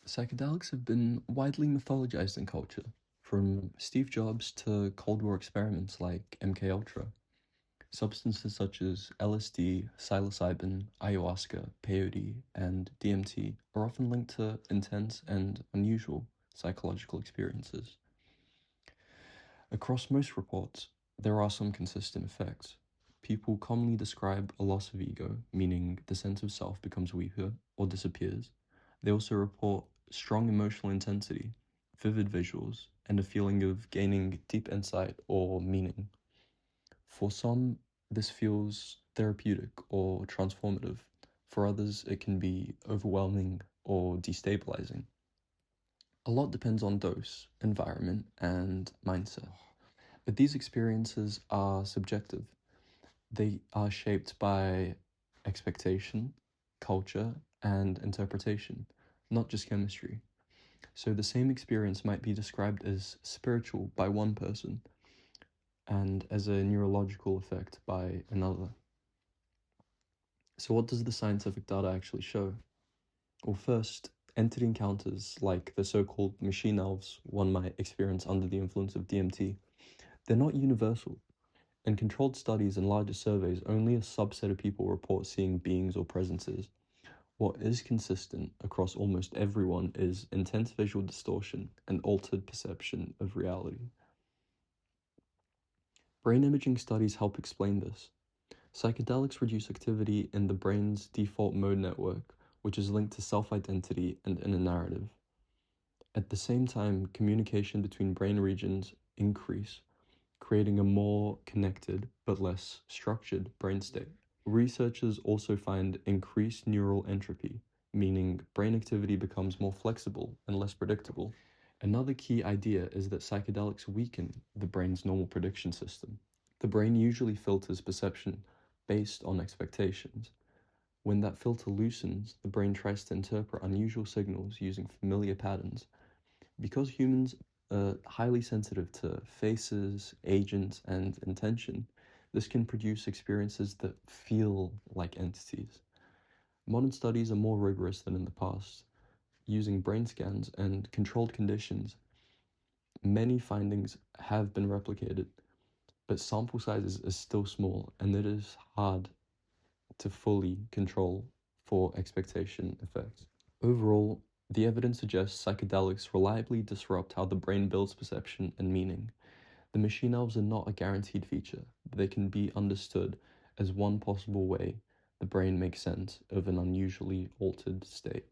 Psychedelics have been widely mythologized in culture, from Steve Jobs to Cold War experiments like MKUltra. Substances such as LSD, psilocybin, ayahuasca, peyote, and DMT are often linked to intense and unusual psychological experiences. Across most reports, there are some consistent effects. People commonly describe a loss of ego, meaning the sense of self becomes weaker or disappears. They also report strong emotional intensity, vivid visuals, and a feeling of gaining deep insight or meaning. For some, this feels therapeutic or transformative. For others, it can be overwhelming or destabilizing. A lot depends on dose, environment, and mindset. But these experiences are subjective. They are shaped by expectation, culture, and interpretation, not just chemistry. So the same experience might be described as spiritual by one person and as a neurological effect by another. So what does the scientific data actually show? Well, first, entity encounters like the so-called machine elves one might experience under the influence of DMT, they're not universal. In controlled studies and larger surveys, only a subset of people report seeing beings or presences. What is consistent across almost everyone is intense visual distortion and altered perception of reality. Brain imaging studies help explain this. Psychedelics reduce activity in the brain's default mode network, which is linked to self-identity and inner narrative. At the same time, communication between brain regions increase, creating a more connected but less structured brain state. Researchers also find increased neural entropy, meaning brain activity becomes more flexible and less predictable. Another key idea is that psychedelics weaken the brain's normal prediction system. The brain usually filters perception based on expectations. When that filter loosens, the brain tries to interpret unusual signals using familiar patterns. Because humans are highly sensitive to faces, agents, and intention, this can produce experiences that feel like entities. Modern studies are more rigorous than in the past. Using brain scans and controlled conditions, many findings have been replicated, but sample sizes are still small, and it is hard to fully control for expectation effects. Overall, the evidence suggests psychedelics reliably disrupt how the brain builds perception and meaning. The machine elves are not a guaranteed feature. They can be understood as one possible way the brain makes sense of an unusually altered state.